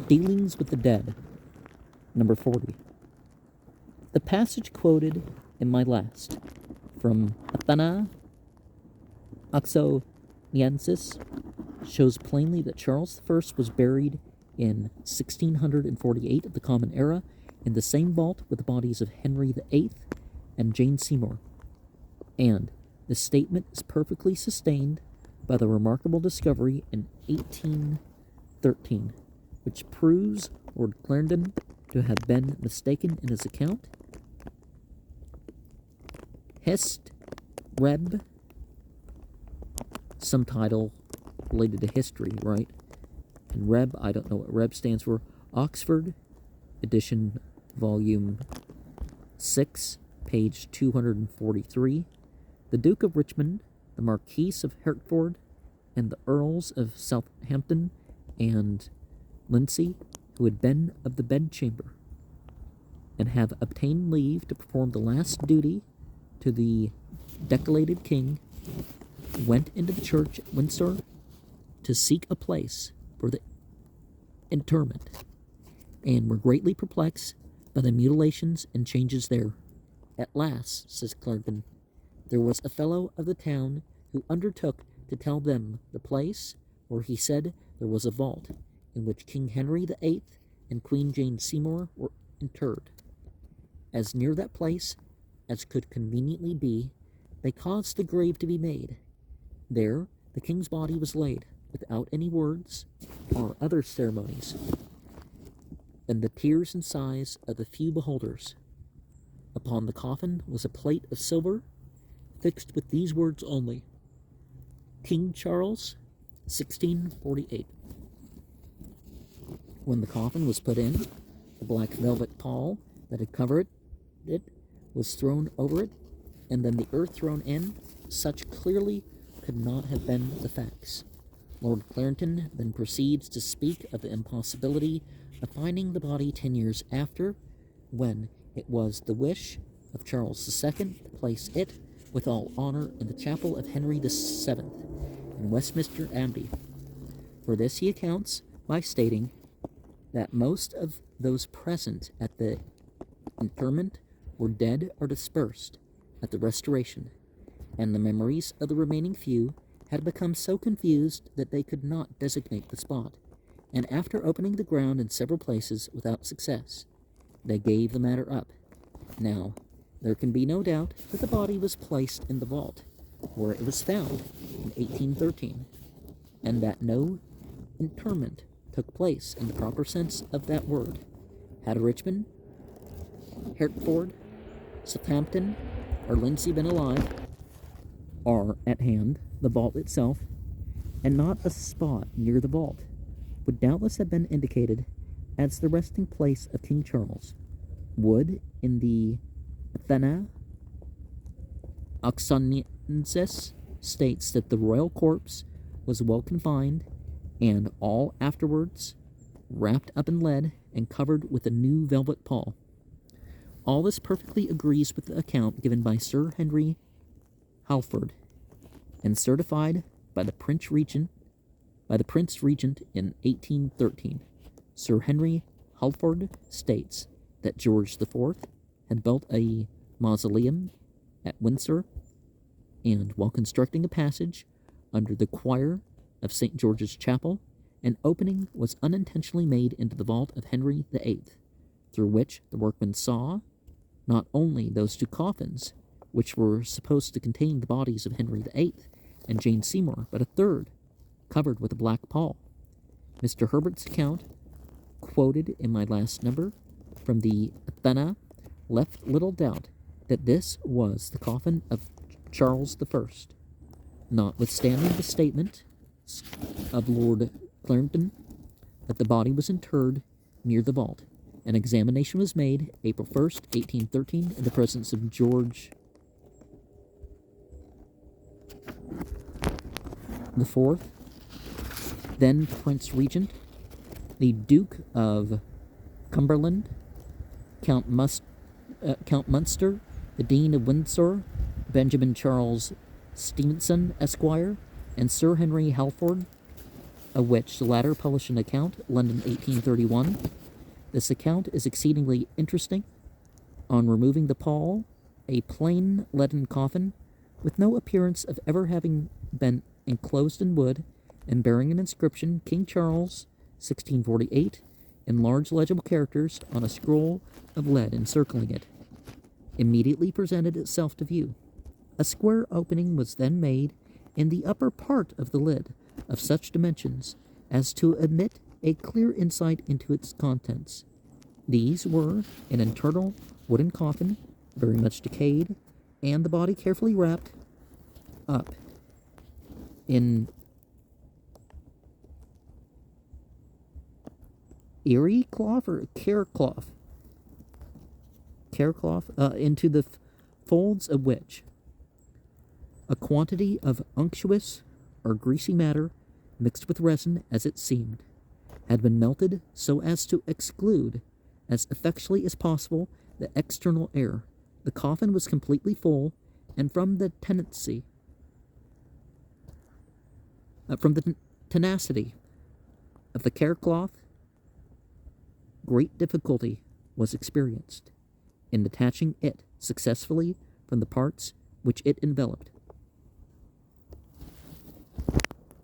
Dealings with the Dead, number 40. The passage quoted in my last, from Athena Oxoniensis, shows plainly that Charles I was buried in 1648 of the Common Era in the same vault with the bodies of Henry VIII and Jane Seymour, and the statement is perfectly sustained by the remarkable discovery in 1813, which proves Lord Clarendon to have been mistaken in his account. Hist. Reb, some title related to history, right? And Reb, I don't know what Reb stands for. Oxford, edition, volume 6, page 243. The Duke of Richmond, the Marquis of Hertford, and the Earls of Southampton and Lindsay, who had been of the bedchamber, and have obtained leave to perform the last duty to the decollated king, went into the church at Windsor to seek a place for the interment, and were greatly perplexed by the mutilations and changes there. At last, says Clarendon, there was a fellow of the town who undertook to tell them the place where he said there was a vault in which King Henry VIII and Queen Jane Seymour were interred. As near that place as could conveniently be, they caused the grave to be made. There the king's body was laid, without any words or other ceremonies, and the tears and sighs of the few beholders. Upon the coffin was a plate of silver, fixed with these words only: King Charles, 1648. When the coffin was put in, the black velvet pall that had covered it was thrown over it, and then the earth thrown in. Such clearly could not have been the facts. Lord Clarendon then proceeds to speak of the impossibility of finding the body 10 years after, when it was the wish of Charles II to place it with all honor in the chapel of Henry VII in Westminster Abbey. For this he accounts by stating that most of those present at the interment were dead or dispersed at the Restoration, and the memories of the remaining few had become so confused that they could not designate the spot, and after opening the ground in several places without success, they gave the matter up. Now, there can be no doubt that the body was placed in the vault, where it was found in 1813, and that no interment took place in the proper sense of that word. Had Richmond, Hertford, Southampton, or Lindsay been alive, or at hand, the vault itself, and not a spot near the vault, would doubtless have been indicated as the resting place of King Charles, would, in the Athena Oxoniensis, states that the royal corpse was well confined, and all afterwards wrapped up in lead and covered with a new velvet pall. All this perfectly agrees with the account given by Sir Henry Halford, and certified by the Prince Regent in 1813. Sir Henry Halford states that George IV had built a mausoleum at Windsor, and while constructing a passage under the choir of St. George's Chapel, an opening was unintentionally made into the vault of Henry VIII, through which the workmen saw not only those two coffins, which were supposed to contain the bodies of Henry VIII and Jane Seymour, but a third, covered with a black pall. Mr. Herbert's account, quoted in my last number, from the Athena, left little doubt that this was the coffin of Charles I. Notwithstanding the statement of Lord Clarendon that the body was interred near the vault, an examination was made April 1st, 1813, in the presence of George IV, then Prince Regent, the Duke of Cumberland, Count Munster, the Dean of Windsor, Benjamin Charles Stevenson, Esquire, and Sir Henry Halford, of which the latter published an account, London 1831. This account is exceedingly interesting. On removing the pall, a plain leaden coffin, with no appearance of ever having been enclosed in wood, and bearing an inscription, King Charles, 1648, in large legible characters on a scroll of lead encircling it, immediately presented itself to view. A square opening was then made in the upper part of the lid, of such dimensions as to admit a clear insight into its contents. These were an internal wooden coffin, very much decayed, and the body carefully wrapped up in eerie cloth or care cloth, into the folds of which a quantity of unctuous or greasy matter, mixed with resin as it seemed, had been melted so as to exclude as effectually as possible the external air. The coffin was completely full, and from the tenacity of the care cloth, great difficulty was experienced in detaching it successfully from the parts which it enveloped.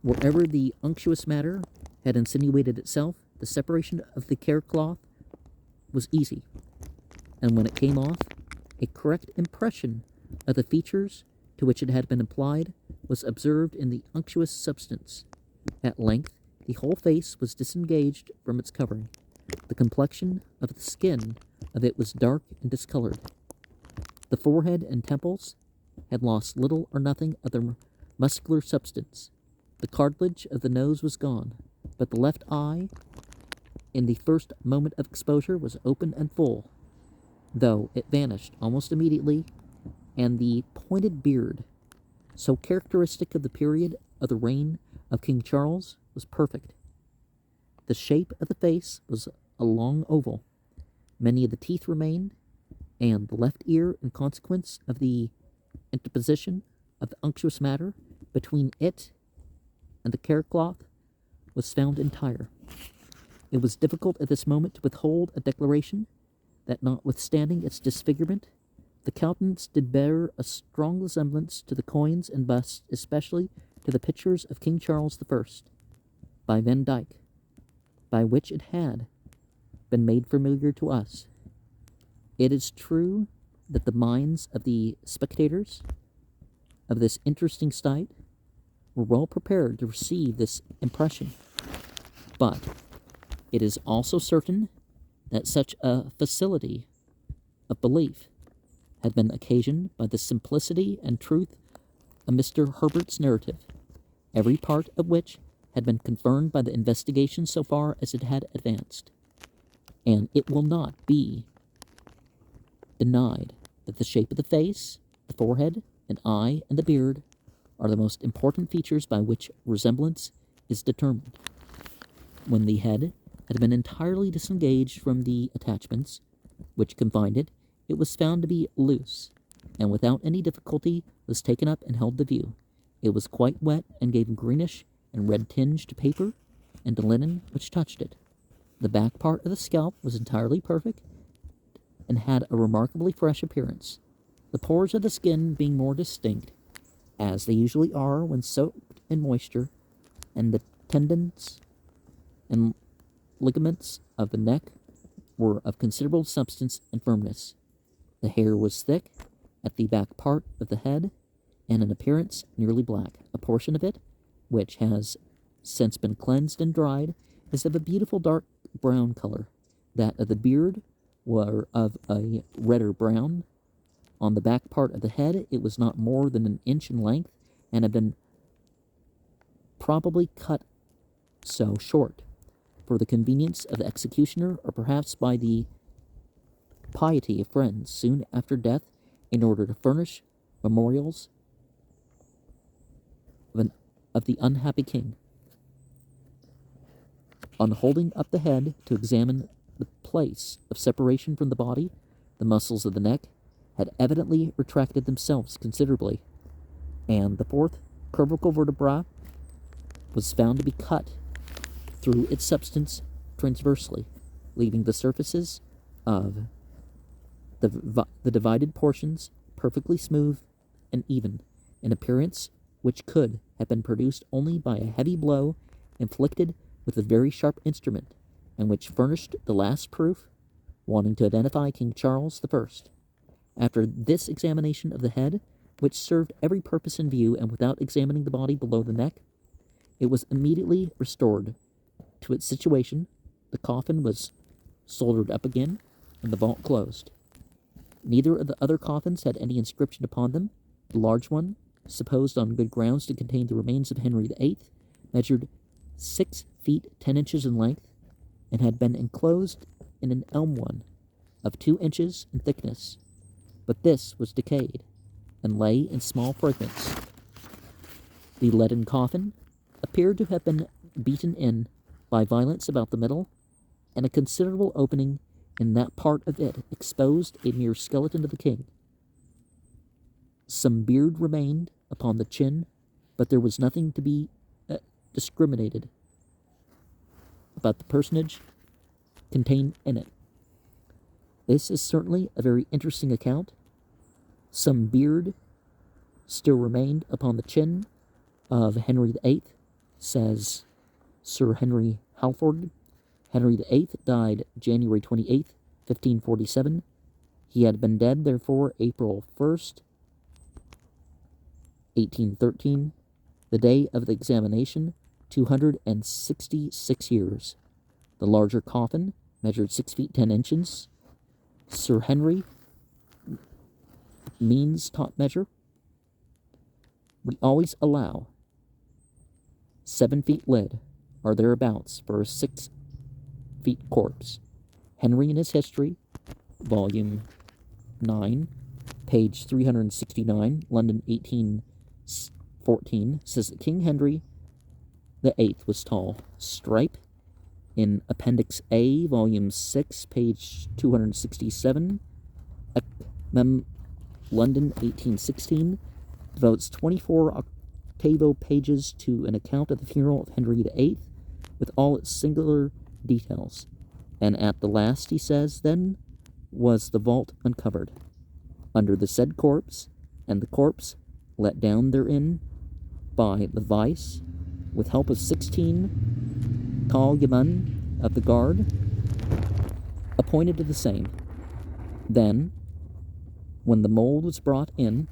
Wherever the unctuous matter had insinuated itself, the separation of the care cloth was easy, and when it came off, a correct impression of the features to which it had been applied was observed in the unctuous substance. At length, the whole face was disengaged from its covering. The complexion of the skin of it was dark and discolored. The forehead and temples had lost little or nothing of their muscular substance. The cartilage of the nose was gone, but the left eye, in the first moment of exposure, was open and full, though it vanished almost immediately, and the pointed beard, so characteristic of the period of the reign of King Charles, was perfect. The shape of the face was a long oval. Many of the teeth remained, and the left ear, in consequence of the interposition of the unctuous matter between it and the care cloth, was found entire. It was difficult at this moment to withhold a declaration that, notwithstanding its disfigurement, the countenance did bear a strong resemblance to the coins and busts, especially to the pictures of King Charles I, by Van Dyck, by which it had been made familiar to us. It is true that the minds of the spectators of this interesting sight were well prepared to receive this impression, but it is also certain that such a facility of belief had been occasioned by the simplicity and truth of Mr. Herbert's narrative, every part of which had been confirmed by the investigation so far as it had advanced. And it will not be denied that the shape of the face, the forehead, and eye, and the beard are the most important features by which resemblance is determined. When the head had been entirely disengaged from the attachments which confined it, it was found to be loose, and without any difficulty was taken up and held to view. It was quite wet, and gave a greenish and red tinge to paper and to linen which touched it. The back part of the scalp was entirely perfect, and had a remarkably fresh appearance, the pores of the skin being more distinct, as they usually are when soaked in moisture, and the tendons and ligaments of the neck were of considerable substance and firmness. The hair was thick at the back part of the head, and in appearance nearly black. A portion of it, which has since been cleansed and dried, is of a beautiful dark brown color. That of the beard were of a redder brown. On the back part of the head, it was not more than an inch in length, and had been probably cut so short for the convenience of the executioner, or perhaps by the piety of friends soon after death, in order to furnish memorials of the unhappy king. On holding up the head to examine the place of separation from the body, the muscles of the neck had evidently retracted themselves considerably, and the fourth cervical vertebra was found to be cut through its substance transversely, leaving the surfaces of the divided portions perfectly smooth and even, an appearance which could have been produced only by a heavy blow inflicted with a very sharp instrument, and which furnished the last proof, wanting to identify King Charles I. After this examination of the head, which served every purpose in view, and without examining the body below the neck, it was immediately restored to its situation. The coffin was soldered up again, and the vault closed. Neither of the other coffins had any inscription upon them. The large one, supposed on good grounds to contain the remains of Henry VIII, measured 6 feet 10 inches in length, and had been enclosed in an elm one of 2 inches in thickness. But this was decayed, and lay in small fragments. The leaden coffin appeared to have been beaten in by violence about the middle, and a considerable opening in that part of it exposed a mere skeleton of the king. Some beard remained upon the chin, but there was nothing to be discriminated about the personage contained in it. This is certainly a very interesting account. Some beard still remained upon the chin of Henry VIII, says Sir Henry Halford. Henry VIII died January 28th, 1547. He had been dead, therefore, April 1st, 1813, the day of the examination, 266 years. The larger coffin measured 6 feet 10 inches. Sir Henry means top measure. We always allow 7 feet lid, or thereabouts, for a 6 feet corpse. Henry in his History, Volume 9, page 369, London, 1814, says that King Henry the Eighth was tall. Stripe in Appendix A, Volume 6, page 267, London, 1816, devotes 24 octavo pages to an account of the funeral of Henry VIII, with all its singular details. And at the last, he says, then was the vault uncovered, under the said corpse, and the corpse let down therein by the vice, with help of 16 tall yeomen of the guard, appointed to the same. Then, when the mold was brought in,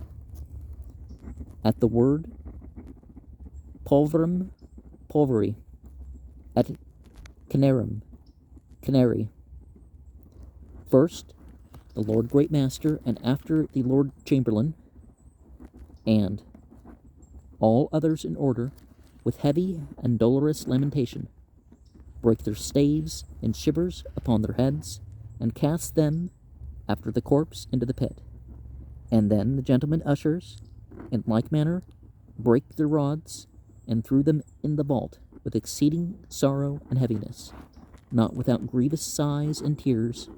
at the word pulveri, at canary, first the Lord Great Master, and after the Lord Chamberlain, and all others in order, with heavy and dolorous lamentation, break their staves in shivers upon their heads, and cast them after the corpse into the pit. And then the gentlemen ushers, in like manner, break their rods, and threw them in the vault with exceeding sorrow and heaviness, not without grievous sighs and tears,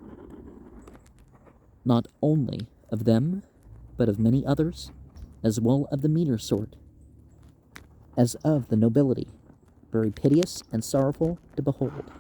not only of them, but of many others, as well of the meaner sort, as of the nobility, very piteous and sorrowful to behold.